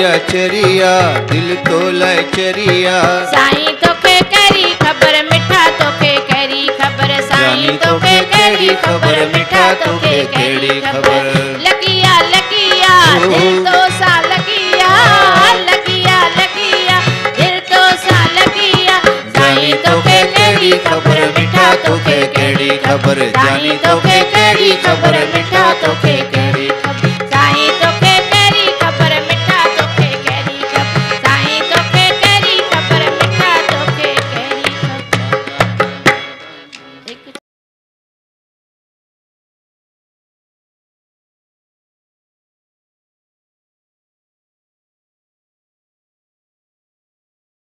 चरिया दिल तो लाए चरिया साईं तोखे कहिड़ी ख़बर मिठा तोखे कहिड़ी ख़बर साईं तोखे कहिड़ी ख़बर मिठा तोखे कहिड़ी ख़बर लगिया लगिया दिल तो सा लगिया लगिया लगिया दिल तो सा लगिया साईं तोखे कहिड़ी ख़बर मिठा तोखे कहिड़ी ख़बर साईं तोखे कहिड़ी ख़बर मिठा तोखे